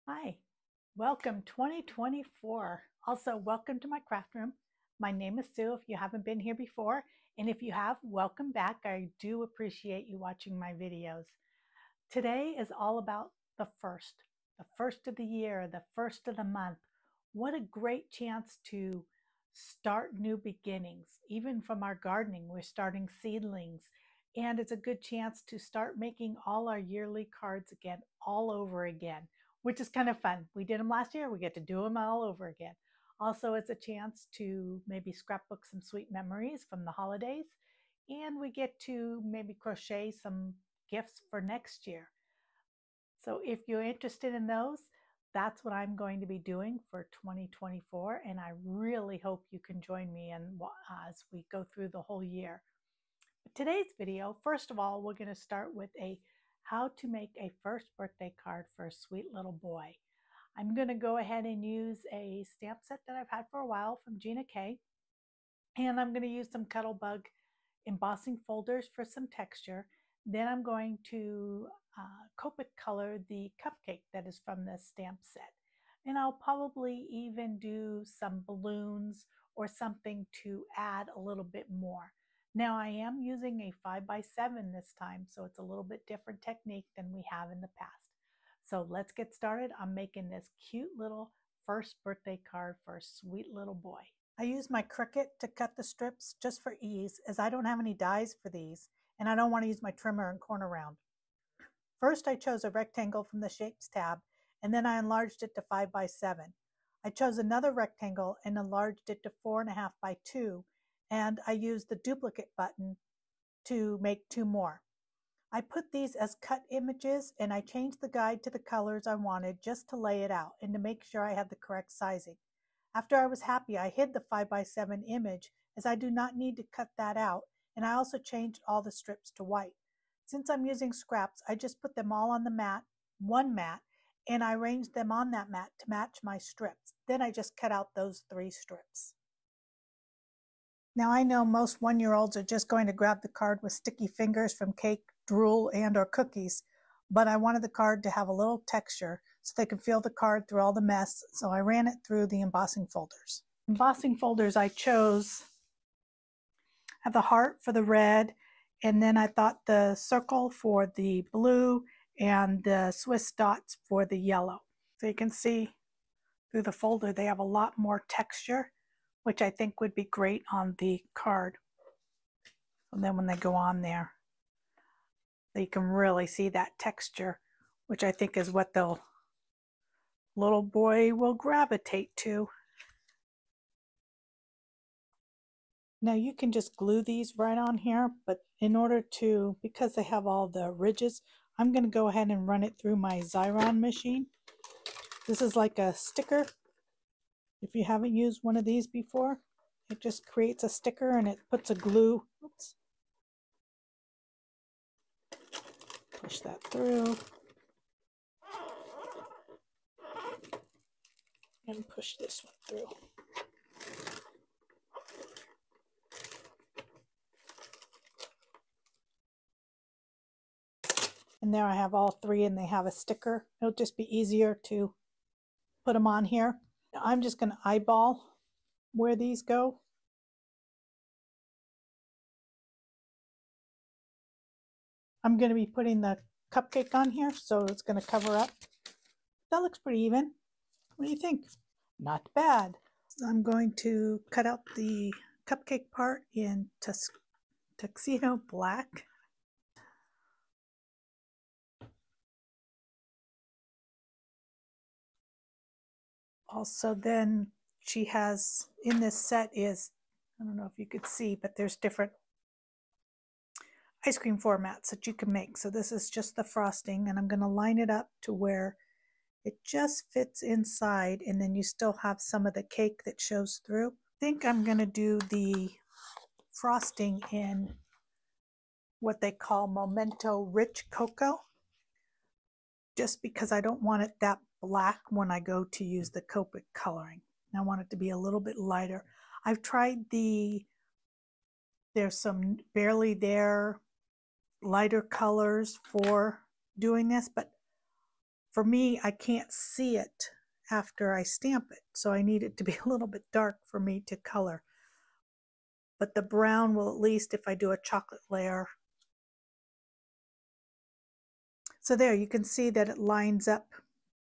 Hi, welcome 2024. Also, welcome to my craft room. My name is Sue if you haven't been here before, and if you have, welcome back. I do appreciate you watching my videos. Today is all about the first of the year, the first of the month. What a great chance to start new beginnings. Even from our gardening, we're starting seedlings, and it's a good chance to start making all our yearly cards again, all over again, which is kind of fun. We did them last year, we get to do them all over again. Also, it's a chance to maybe scrapbook some sweet memories from the holidays, and we get to maybe crochet some gifts for next year. So if you're interested in those, that's what I'm going to be doing for 2024, and I really hope you can join me as we go through the whole year. Today's video, first of all, we're going to start with how to make a first birthday card for a sweet little boy. I'm going to go ahead and use a stamp set that I've had for a while from Gina K, and I'm going to use some Cuttlebug embossing folders for some texture. Then I'm going to Copic color the cupcake that is from this stamp set. And I'll probably even do some balloons or something to add a little bit more. Now I am using a 5x7 this time, so it's a little bit different technique than we have in the past. So let's get started on making this cute little first birthday card for a sweet little boy. I use my Cricut to cut the strips just for ease, as I don't have any dies for these, and I don't want to use my trimmer and corner round. First, I chose a rectangle from the Shapes tab, and then I enlarged it to 5x7. I chose another rectangle and enlarged it to 4.5 by 2, and I used the duplicate button to make 2 more. I put these as cut images, and I changed the guide to the colors I wanted just to lay it out and to make sure I had the correct sizing. After I was happy, I hid the 5x7 image, as I do not need to cut that out, and I also changed all the strips to white. Since I'm using scraps, I just put them all on the mat, one mat, and I arranged them on that mat to match my strips. Then I just cut out those 3 strips. Now I know most 1-year-olds are just going to grab the card with sticky fingers from cake, drool, and or cookies, but I wanted the card to have a little texture so they could feel the card through all the mess, so I ran it through the embossing folders. Embossing folders I chose have the heart for the red, and then I thought the circle for the blue and the Swiss dots for the yellow. So you can see through the folder they have a lot more texture, which I think would be great on the card. And then when they go on there, you can really see that texture, which I think is what the little boy will gravitate to. Now you can just glue these right on here, but in order to, because they have all the ridges, I'm going to go ahead and run it through my Xyron machine. This is like a sticker. If you haven't used one of these before, it just creates a sticker and it puts a glue. Oops. Push that through. And push this one through. And there I have all 3 and they have a sticker. It'll just be easier to put them on here. Now I'm just going to eyeball where these go. I'm going to be putting the cupcake on here, so it's going to cover up. That looks pretty even. What do you think? Not bad. So I'm going to cut out the cupcake part in tuxedo black. Also, then she has, in this set is, I don't know if you could see, but there's different ice cream formats that you can make. So this is just the frosting, and I'm going to line it up to where it just fits inside, and then you still have some of the cake that shows through. I think I'm going to do the frosting in what they call Memento Rich Cocoa, just because I don't want it that black when I go to use the Copic coloring. I want it to be a little bit lighter. I've tried there's some barely there lighter colors for doing this, but for me, I can't see it after I stamp it, so I need it to be a little bit dark for me to color. But the brown will, at least if I do a chocolate layer. So there, you can see that it lines up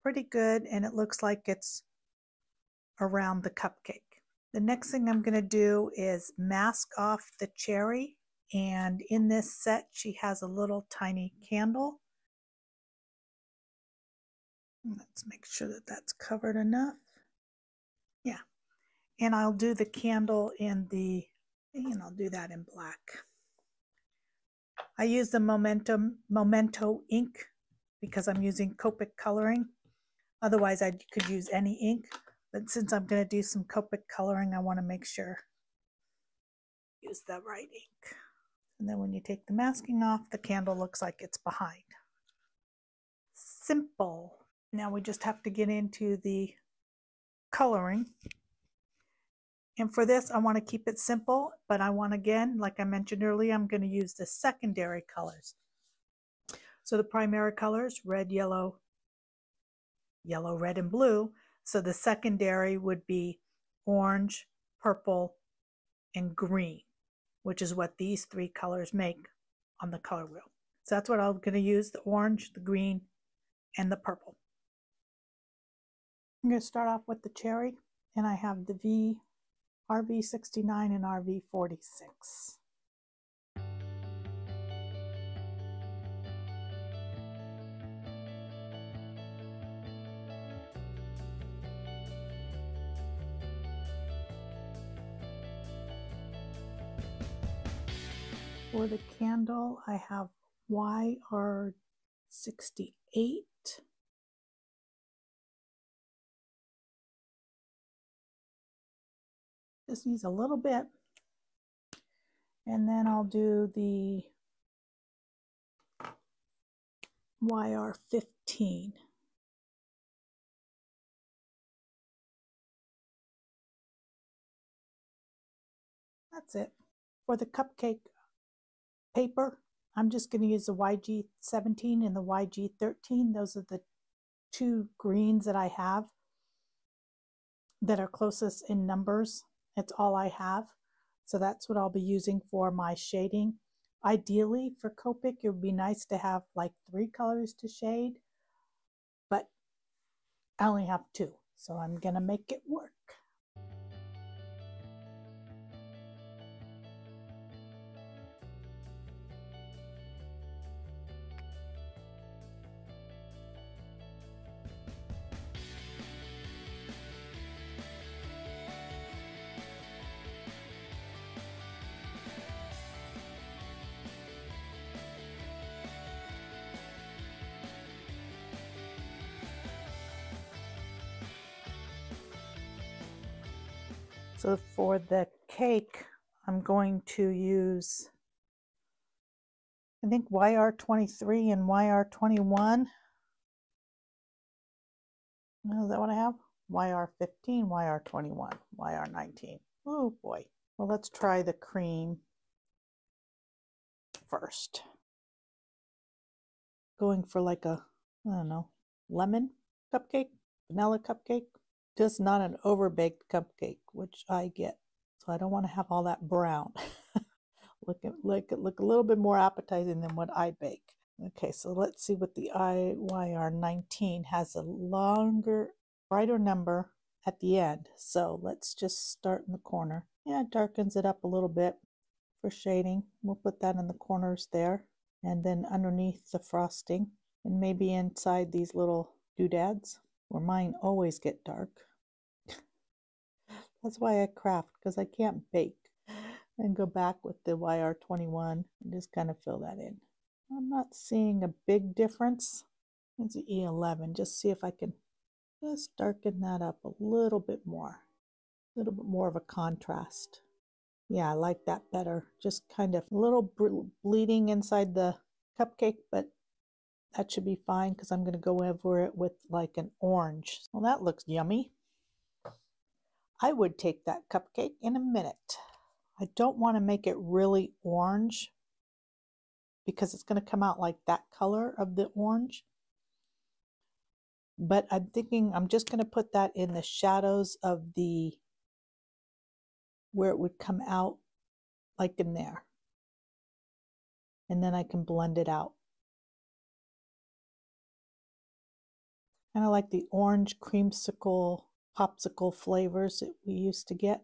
pretty good and it looks like it's around the cupcake. The next thing I'm going to do is mask off the cherry, and in this set she has a little tiny candle. Let's make sure that that's covered enough. Yeah, and I'll do the candle in the, and I'll do that in black. I use the Memento ink because I'm using Copic coloring. Otherwise I could use any ink. But since I'm going to do some Copic coloring, I want to make sure I use the right ink. And then when you take the masking off, the candle looks like it's behind. Simple. Now we just have to get into the coloring. And for this, I want to keep it simple, but I want, again, like I mentioned earlier, I'm going to use the secondary colors. So the primary colors, red, yellow, yellow, red, and blue. So the secondary would be orange, purple, and green, which is what these three colors make on the color wheel. So that's what I'm going to use, the orange, the green, and the purple. I'm going to start off with the cherry, and I have the RV69 and RV46. For the candle, I have YR68. This needs a little bit. And then I'll do the YR15. That's it. For the cupcake paper, I'm just going to use the YG17 and the YG13. Those are the two greens that I have that are closest in numbers. It's all I have. So that's what I'll be using for my shading. Ideally for Copic, it would be nice to have like 3 colors to shade, but I only have 2, so I'm going to make it work. So for the cake, I'm going to use, I think, YR23 and YR21. Is that what I have? YR15, YR21, YR19. Oh boy. Well, let's try the cream first. Going for like a, I don't know, lemon cupcake, vanilla cupcake. Just not an overbaked cupcake, which I get. So I don't want to have all that brown. look a little bit more appetizing than what I bake. Okay, so let's see what the YR19 has, a longer, brighter number at the end. So let's just start in the corner. Yeah, it darkens it up a little bit for shading. We'll put that in the corners there. And then underneath the frosting, and maybe inside these little doodads, where mine always get dark. That's why I craft, because I can't bake. And go back with the YR21 and just kind of fill that in. I'm not seeing a big difference. It's an E11. Just see if I can just darken that up a little bit more. A little bit more of a contrast. Yeah, I like that better. Just kind of a little bleeding inside the cupcake, but that should be fine because I'm going to go over it with like an orange. Well, that looks yummy. I would take that cupcake in a minute. I don't want to make it really orange because it's going to come out like that color of the orange. but I'm thinking I'm just going to put that in the shadows of the, where it would come out, like in there. And then I can blend it out. Kind of like the orange creamsicle, popsicle flavors that we used to get.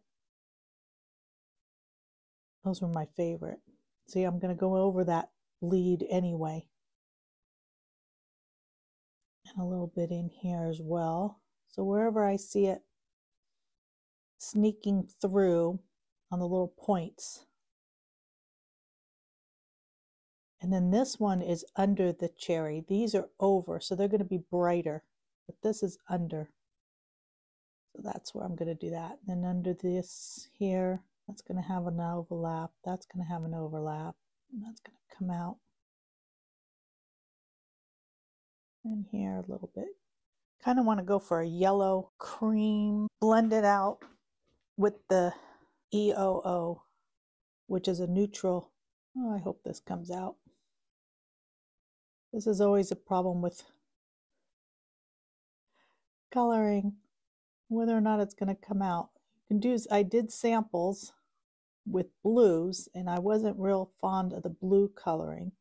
Those were my favorite. See, I'm going to go over that bleed anyway. And a little bit in here as well. So wherever I see it sneaking through on the little points. And then this one is under the cherry. These are over, so they're going to be brighter. But this is under. So that's where I'm going to do that. Then under this here, that's going to have an overlap. That's going to have an overlap. And that's going to come out. And here a little bit. Kind of want to go for a yellow cream. Blend it out with the EOO, which is a neutral. Oh, I hope this comes out. This is always a problem with coloring, whether or not it's going to come out. You can do, I did samples with blues, and I wasn't real fond of the blue coloring.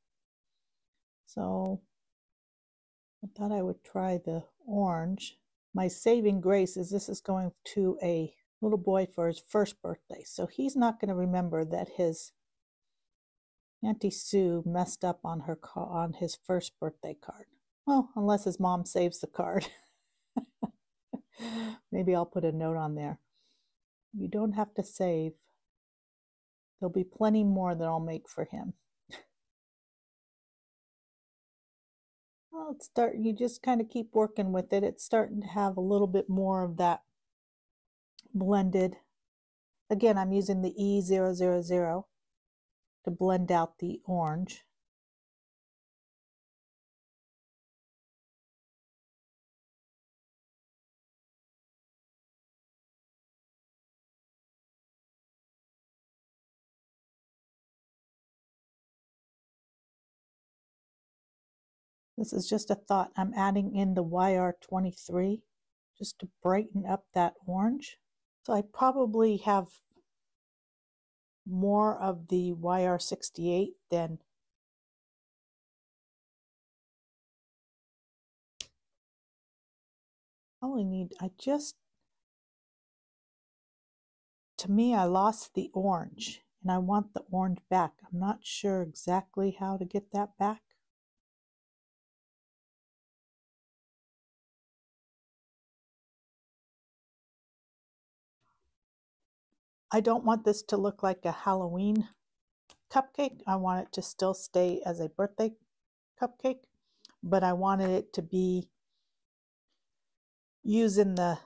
So I thought I would try the orange. My saving grace is this is going to a little boy for his first birthday. So he's not going to remember that his Auntie Sue messed up on her on his first birthday card. Well, unless his mom saves the card. Maybe I'll put a note on there. You don't have to save. There'll be plenty more that I'll make for him. Well, it's you just kind of keep working with it. It's starting to have a little bit more of that blended. Again, I'm using the E000 to blend out the orange. This is just a thought. I'm adding in the YR23 just to brighten up that orange. So I probably have more of the YR68 than to me, I lost the orange and I want the orange back. I'm not sure exactly how to get that back. I don't want this to look like a Halloween cupcake. I want it to still stay as a birthday cupcake, but I wanted it to be using the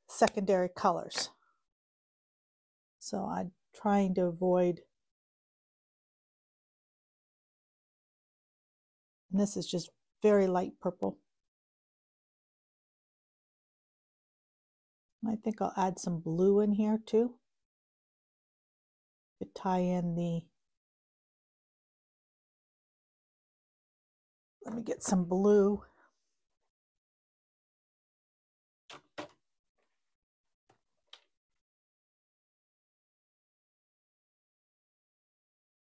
secondary colors. So I'm trying to avoid, and this is just very light purple. I think I'll add some blue in here too to tie in the, let me get some blue.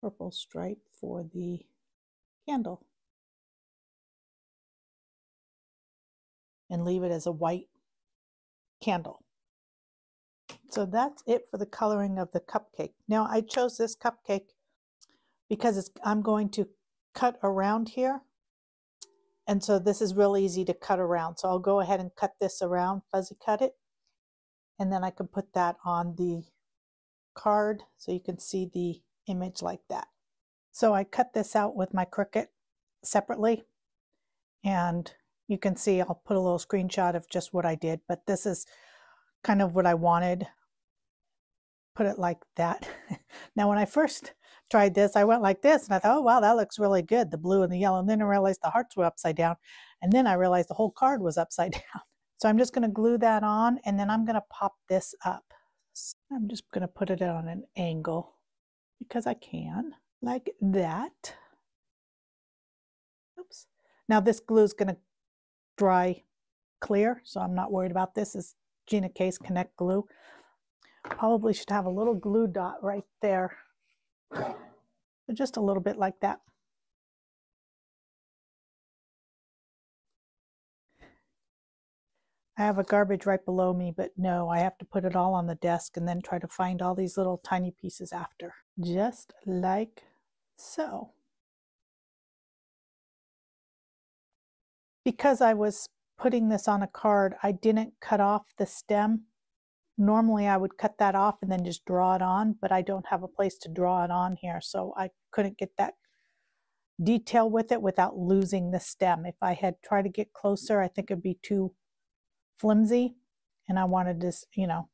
Purple stripe for the candle. And leave it as a white candle. So that's it for the coloring of the cupcake. Now I chose this cupcake because I'm going to cut around here. And so this is real easy to cut around. So I'll go ahead and cut this around, fuzzy cut it. And then I can put that on the card so you can see the image like that. So I cut this out with my Cricut separately. And you can see I'll put a little screenshot of just what I did. But this is kind of what I wanted. Put it like that. Now when I first tried this, I went like this and I thought, oh wow, that looks really good, the blue and the yellow. And then I realized the hearts were upside down. And then I realized the whole card was upside down. So I'm just going to glue that on and then I'm going to pop this up. So I'm just going to put it on an angle because I can, like that. Oops. Now this glue is going to dry clear, so I'm not worried about this. It's Gina Case Connect Glue. Probably should have a little glue dot right there. So just a little bit like that. I have a garbage right below me, but no, I have to put it all on the desk and then try to find all these little tiny pieces after. Just like so. Because I was putting this on a card, I didn't cut off the stem. Normally I would cut that off and then just draw it on, but I don't have a place to draw it on here, so I couldn't get that detail with it without losing the stem. If I had tried to get closer, I think it'd be too flimsy, and I wanted to, you know,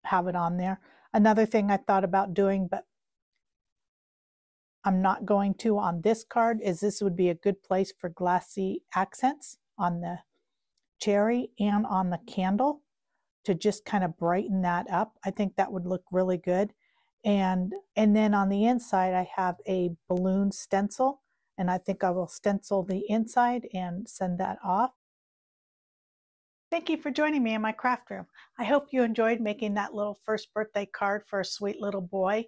have it on there. Another thing I thought about doing, but I'm not going to on this card, is this would be a good place for glassy accents on the cherry and on the candle to just kind of brighten that up. I think that would look really good. And then on the inside, I have a balloon stencil, and I think I will stencil the inside and send that off. Thank you for joining me in my craft room. I hope you enjoyed making that little first birthday card for a sweet little boy.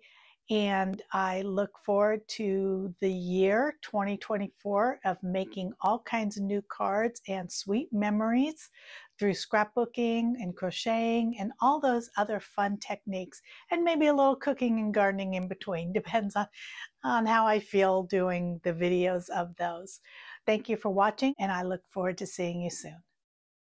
And I look forward to the year 2024 of making all kinds of new cards and sweet memories through scrapbooking and crocheting and all those other fun techniques, and maybe a little cooking and gardening in between. Depends on how I feel doing the videos of those. Thank you for watching, and I look forward to seeing you soon.